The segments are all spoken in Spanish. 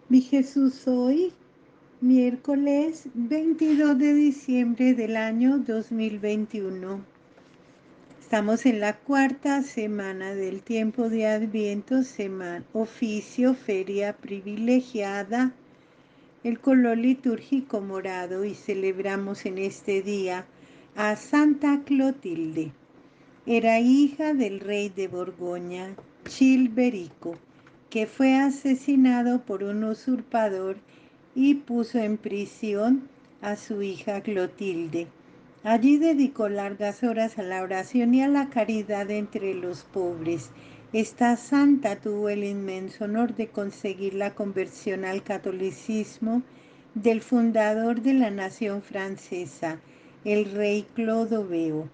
Mi Jesús, hoy, miércoles 22 de diciembre del año 2021. Estamos en la cuarta semana del tiempo de Adviento, oficio, feria privilegiada, el color litúrgico morado, y celebramos en este día a Santa Clotilde. Era hija del rey de Borgoña, Chilperico, que fue asesinado por un usurpador y puso en prisión a su hija Clotilde. Allí dedicó largas horas a la oración y a la caridad entre los pobres. Esta santa tuvo el inmenso honor de conseguir la conversión al catolicismo del fundador de la nación francesa, el rey Clodoveo.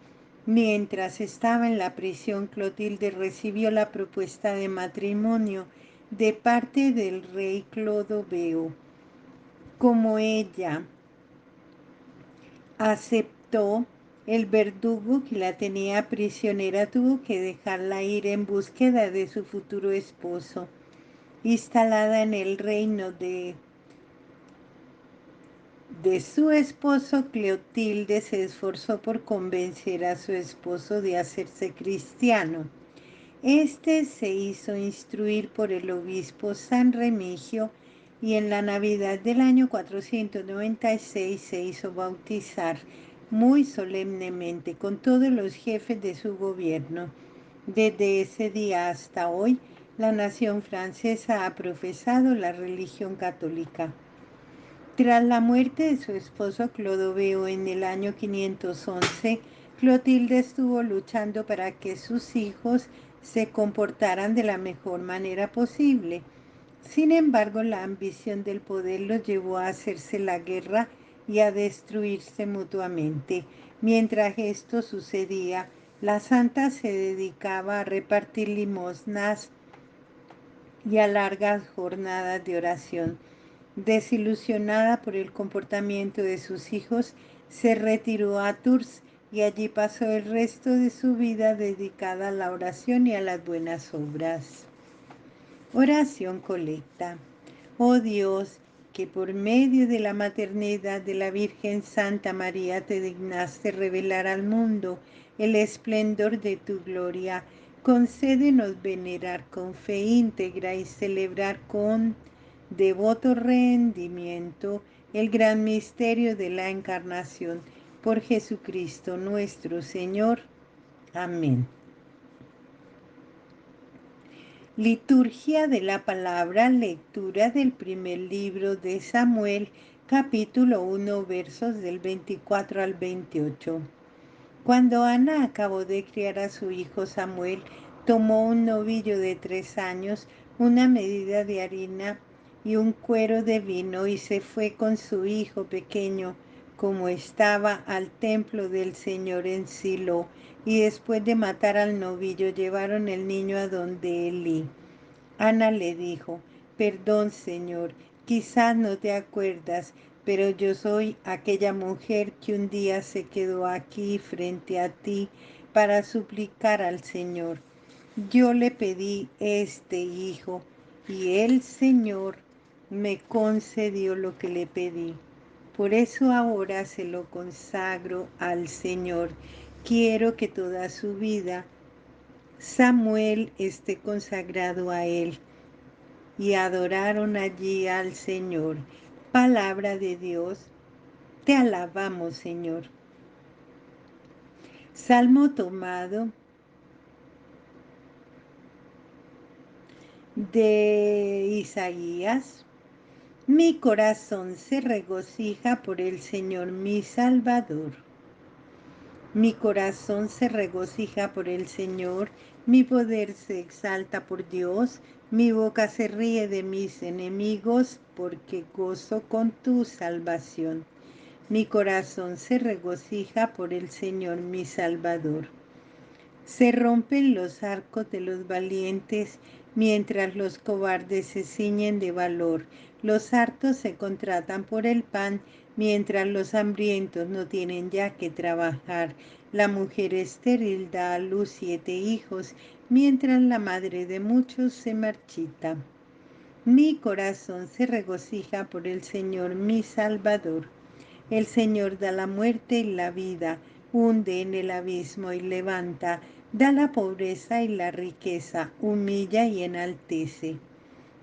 Mientras estaba en la prisión, Clotilde recibió la propuesta de matrimonio de parte del rey Clodoveo. Como ella aceptó, el verdugo que la tenía prisionera tuvo que dejarla ir en búsqueda de su futuro esposo. Instalada en el reino de su esposo, Clotilde se esforzó por convencer a su esposo de hacerse cristiano. Este se hizo instruir por el obispo San Remigio y en la Navidad del año 496 se hizo bautizar muy solemnemente con todos los jefes de su gobierno. Desde ese día hasta hoy, la nación francesa ha profesado la religión católica. Tras la muerte de su esposo Clodoveo en el año 511, Clotilde estuvo luchando para que sus hijos se comportaran de la mejor manera posible. Sin embargo, la ambición del poder los llevó a hacerse la guerra y a destruirse mutuamente. Mientras esto sucedía, la santa se dedicaba a repartir limosnas y a largas jornadas de oración. Desilusionada por el comportamiento de sus hijos, se retiró a Tours y allí pasó el resto de su vida dedicada a la oración y a las buenas obras. Oración colecta. Oh Dios, que por medio de la maternidad de la Virgen Santa María te dignaste revelar al mundo el esplendor de tu gloria, concédenos venerar con fe íntegra y celebrar con devoto rendimiento el gran misterio de la Encarnación. Por Jesucristo nuestro Señor. Amén. Liturgia de la palabra, lectura del primer libro de Samuel, capítulo 1, versos del 24 al 28. Cuando Ana acabó de criar a su hijo Samuel, tomó un novillo de 3 años, una medida de harina y un cuero de vino y se fue con su hijo pequeño, como estaba, al templo del Señor en Silo, y después de matar al novillo llevaron el niño a donde Elí. Ana le dijo: Perdón, Señor, quizás no te acuerdas, pero yo soy aquella mujer que un día se quedó aquí frente a ti para suplicar al Señor. Yo le pedí este hijo y el Señor me concedió lo que le pedí. Por eso ahora se lo consagro al Señor. Quiero que toda su vida Samuel esté consagrado a él. Y adoraron allí al Señor. Palabra de Dios, te alabamos, Señor. Salmo tomado de Isaías. Mi corazón se regocija por el Señor mi Salvador. Mi corazón se regocija por el Señor, mi poder se exalta por Dios, mi boca se ríe de mis enemigos, porque gozo con tu salvación. Mi corazón se regocija por el Señor mi Salvador. Se rompen los arcos de los valientes, mientras los cobardes se ciñen de valor. Los hartos se contratan por el pan, mientras los hambrientos no tienen ya que trabajar. La mujer estéril da a luz 7 hijos, mientras la madre de muchos se marchita. Mi corazón se regocija por el Señor mi Salvador. El Señor da la muerte y la vida, hunde en el abismo y levanta, da la pobreza y la riqueza, humilla y enaltece.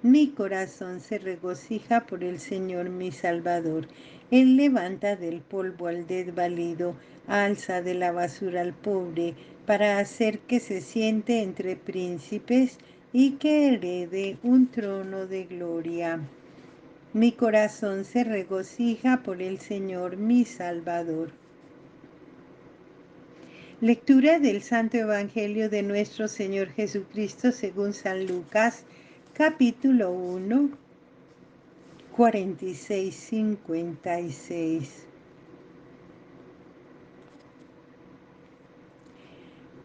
Mi corazón se regocija por el Señor mi Salvador. Él levanta del polvo al desvalido, alza de la basura al pobre, para hacer que se siente entre príncipes y que herede un trono de gloria. Mi corazón se regocija por el Señor mi Salvador. Lectura del Santo Evangelio de nuestro Señor Jesucristo según San Lucas, capítulo 1, 46-56.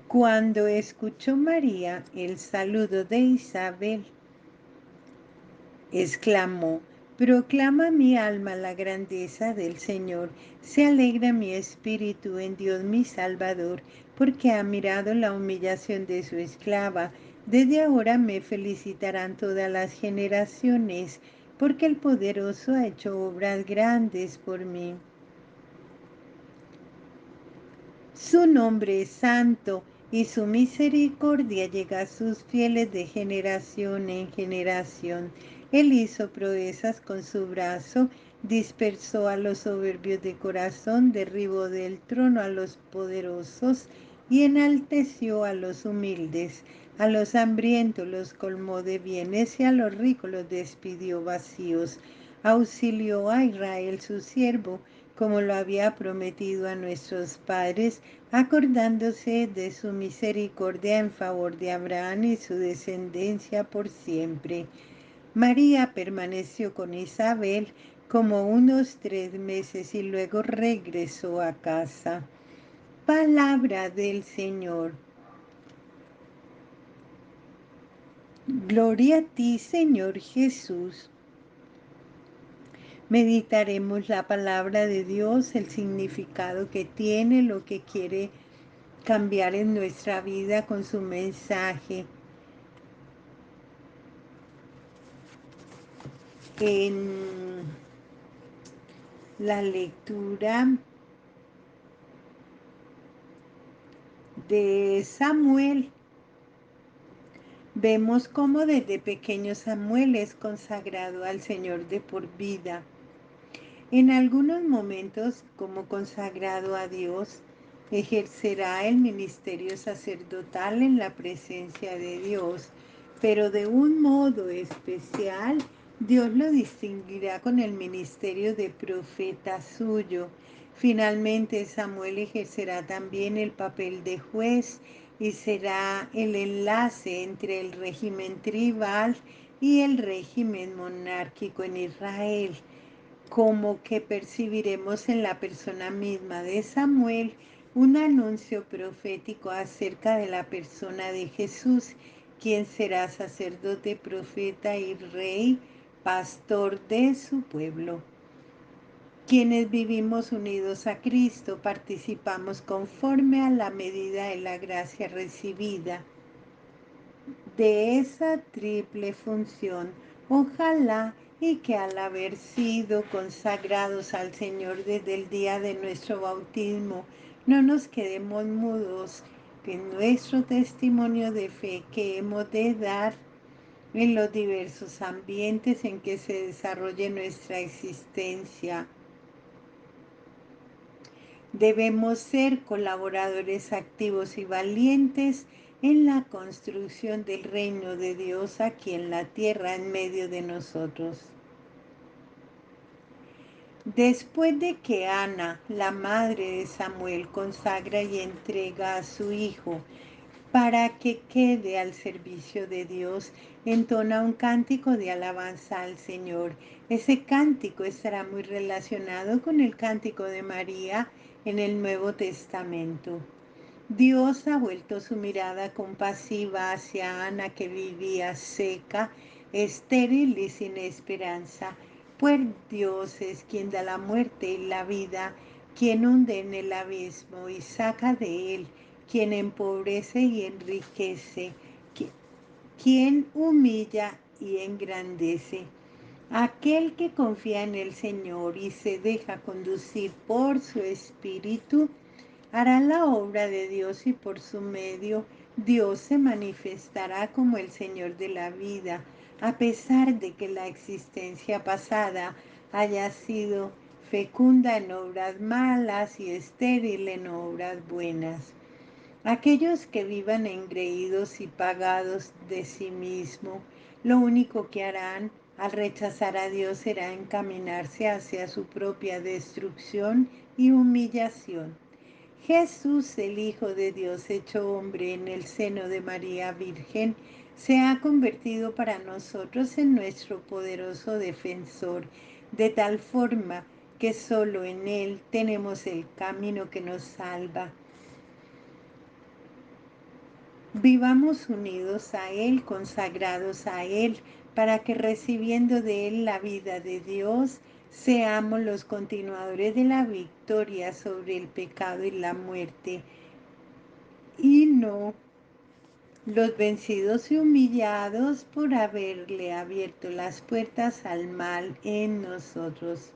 Cuando escuchó María el saludo de Isabel, exclamó: proclama mi alma la grandeza del Señor, se alegra mi espíritu en Dios mi Salvador, porque ha mirado la humillación de su esclava. Desde ahora me felicitarán todas las generaciones, porque el poderoso ha hecho obras grandes por mí. Su nombre es santo y su misericordia llega a sus fieles de generación en generación. Él hizo proezas con su brazo, dispersó a los soberbios de corazón, derribó del trono a los poderosos y enalteció a los humildes. A los hambrientos los colmó de bienes y a los ricos los despidió vacíos. Auxilió a Israel su siervo, como lo había prometido a nuestros padres, acordándose de su misericordia en favor de Abraham y su descendencia por siempre. María permaneció con Isabel como unos 3 meses y luego regresó a casa. Palabra del Señor. Gloria a ti, Señor Jesús. Meditaremos la palabra de Dios, el significado que tiene, lo que quiere cambiar en nuestra vida con su mensaje. En la lectura de Samuel, vemos cómo desde pequeño Samuel es consagrado al Señor de por vida. En algunos momentos, como consagrado a Dios, ejercerá el ministerio sacerdotal en la presencia de Dios, pero de un modo especial, Dios lo distinguirá con el ministerio de profeta suyo. Finalmente, Samuel ejercerá también el papel de juez y será el enlace entre el régimen tribal y el régimen monárquico en Israel, como que percibiremos en la persona misma de Samuel un anuncio profético acerca de la persona de Jesús, quien será sacerdote, profeta y rey, pastor de su pueblo. Quienes vivimos unidos a Cristo participamos conforme a la medida de la gracia recibida de esa triple función. Ojalá y que al haber sido consagrados al Señor desde el día de nuestro bautismo, no nos quedemos mudos en nuestro testimonio de fe que hemos de dar en los diversos ambientes en que se desarrolle nuestra existencia. Debemos ser colaboradores activos y valientes en la construcción del reino de Dios aquí en la tierra, en medio de nosotros. Después de que Ana, la madre de Samuel, consagra y entrega a su hijo para que quede al servicio de Dios, entona un cántico de alabanza al Señor. Ese cántico estará muy relacionado con el cántico de María en el Nuevo Testamento. Dios ha vuelto su mirada compasiva hacia Ana, que vivía seca, estéril y sin esperanza. Pues Dios es quien da la muerte y la vida, quien hunde en el abismo y saca de él, quien empobrece y enriquece, quien humilla y engrandece. Aquel que confía en el Señor y se deja conducir por su Espíritu, hará la obra de Dios y por su medio Dios se manifestará como el Señor de la vida, a pesar de que la existencia pasada haya sido fecunda en obras malas y estéril en obras buenas. Aquellos que vivan engreídos y pagados de sí mismo, lo único que harán al rechazar a Dios será encaminarse hacia su propia destrucción y humillación. Jesús, el Hijo de Dios hecho hombre en el seno de María Virgen, se ha convertido para nosotros en nuestro poderoso defensor, de tal forma que solo en Él tenemos el camino que nos salva. Vivamos unidos a Él, consagrados a Él, para que recibiendo de Él la vida de Dios, seamos los continuadores de la victoria sobre el pecado y la muerte, y no los vencidos y humillados por haberle abierto las puertas al mal en nosotros.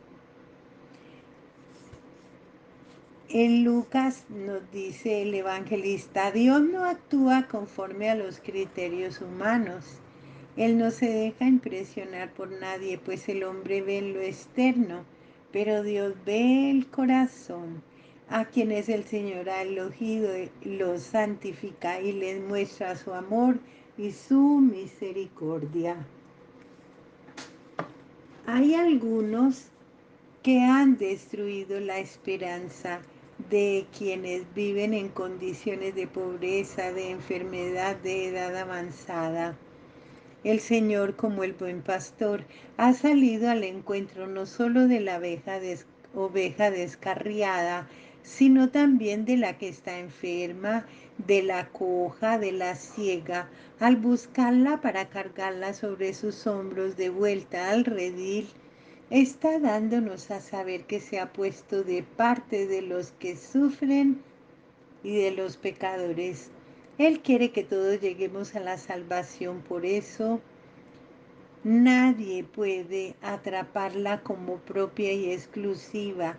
En Lucas nos dice el evangelista, Dios no actúa conforme a los criterios humanos. Él no se deja impresionar por nadie, pues el hombre ve en lo externo, pero Dios ve el corazón. A quienes el Señor ha elegido, los santifica y les muestra su amor y su misericordia. Hay algunos que han destruido la esperanza de quienes viven en condiciones de pobreza, de enfermedad, de edad avanzada. El Señor, como el buen pastor, ha salido al encuentro no solo de la oveja descarriada, sino también de la que está enferma, de la coja, de la ciega, al buscarla para cargarla sobre sus hombros de vuelta al redil. Está dándonos a saber que se ha puesto de parte de los que sufren y de los pecadores. Él quiere que todos lleguemos a la salvación, por eso nadie puede atraparla como propia y exclusiva.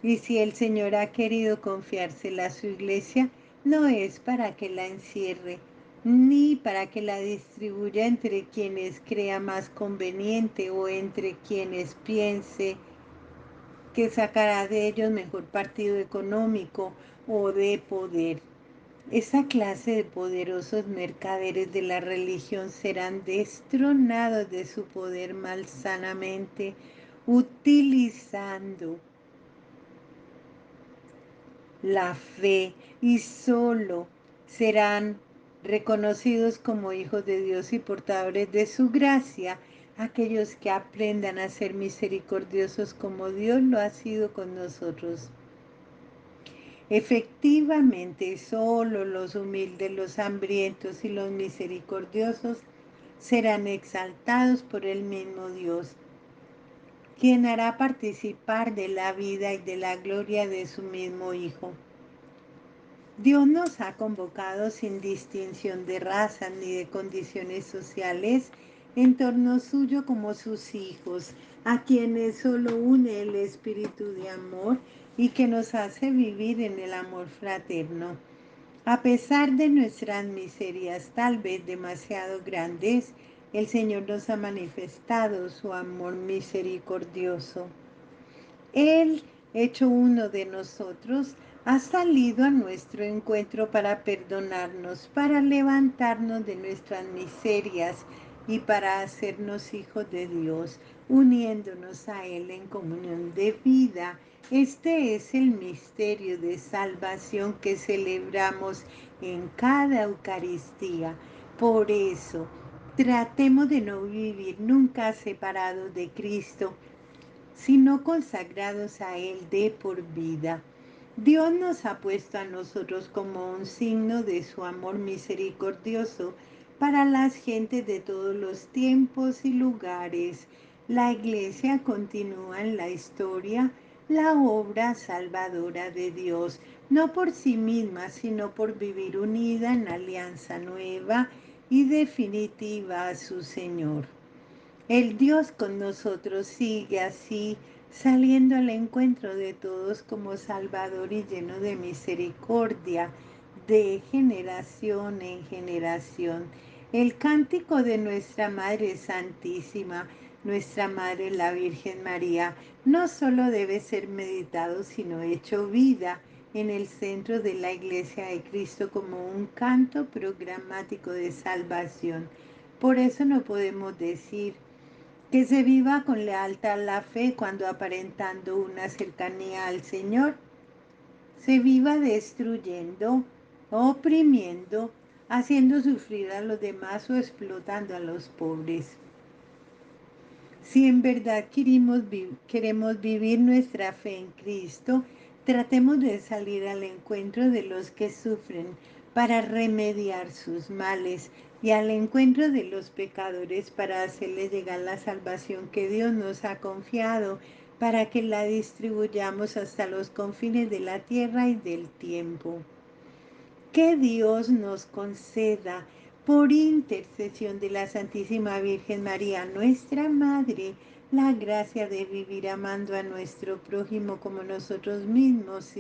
Y si el Señor ha querido confiársela a su iglesia, no es para que la encierre, ni para que la distribuya entre quienes crea más conveniente o entre quienes piense que sacará de ellos mejor partido económico o de poder. Esa clase de poderosos mercaderes de la religión serán destronados de su poder malsanamente, utilizando la fe, y solo serán reconocidos como hijos de Dios y portadores de su gracia aquellos que aprendan a ser misericordiosos como Dios lo ha sido con nosotros. Efectivamente, solo los humildes, los hambrientos y los misericordiosos serán exaltados por el mismo Dios, quien hará participar de la vida y de la gloria de su mismo Hijo. Dios nos ha convocado sin distinción de razas ni de condiciones sociales en torno suyo como sus hijos, a quienes solo une el espíritu de amor y que nos hace vivir en el amor fraterno. A pesar de nuestras miserias, tal vez demasiado grandes, el Señor nos ha manifestado su amor misericordioso. Él, hecho uno de nosotros, ha salido a nuestro encuentro para perdonarnos, para levantarnos de nuestras miserias y para hacernos hijos de Dios, uniéndonos a Él en comunión de vida. Este es el misterio de salvación que celebramos en cada Eucaristía. Por eso, tratemos de no vivir nunca separados de Cristo, sino consagrados a Él de por vida. Dios nos ha puesto a nosotros como un signo de su amor misericordioso para las gentes de todos los tiempos y lugares. La Iglesia continúa en la historia la obra salvadora de Dios, no por sí misma, sino por vivir unida en alianza nueva y definitiva a su Señor. El Dios con nosotros sigue así, saliendo al encuentro de todos como Salvador y lleno de misericordia, de generación en generación. El cántico de nuestra Madre Santísima, nuestra Madre la Virgen María, no solo debe ser meditado, sino hecho vida en el centro de la Iglesia de Cristo como un canto programático de salvación. Por eso no podemos decir que se viva con lealtad la fe cuando aparentando una cercanía al Señor, se viva destruyendo, oprimiendo, haciendo sufrir a los demás o explotando a los pobres. Si en verdad queremos vivir nuestra fe en Cristo, tratemos de salir al encuentro de los que sufren para remediar sus males y al encuentro de los pecadores para hacerles llegar la salvación que Dios nos ha confiado, para que la distribuyamos hasta los confines de la tierra y del tiempo. Que Dios nos conceda, por intercesión de la Santísima Virgen María, nuestra Madre, la gracia de vivir amando a nuestro prójimo como nosotros mismos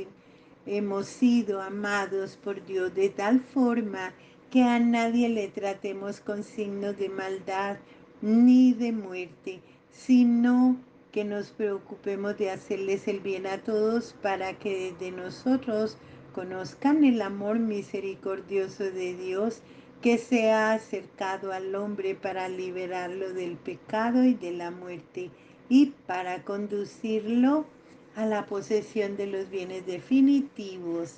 hemos sido amados por Dios, de tal forma que a nadie le tratemos con signos de maldad ni de muerte, sino que nos preocupemos de hacerles el bien a todos para que desde nosotros conozcan el amor misericordioso de Dios que se ha acercado al hombre para liberarlo del pecado y de la muerte y para conducirlo a la posesión de los bienes definitivos.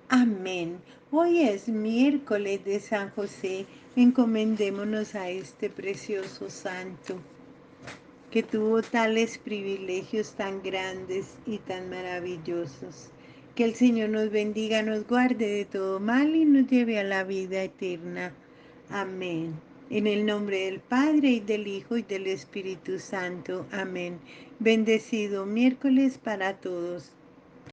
Amén. Hoy es miércoles de San José. Encomendémonos a este precioso santo que tuvo tales privilegios tan grandes y tan maravillosos. Que el Señor nos bendiga, nos guarde de todo mal y nos lleve a la vida eterna. Amén. En el nombre del Padre y del Hijo y del Espíritu Santo. Amén. Bendecido miércoles para todos.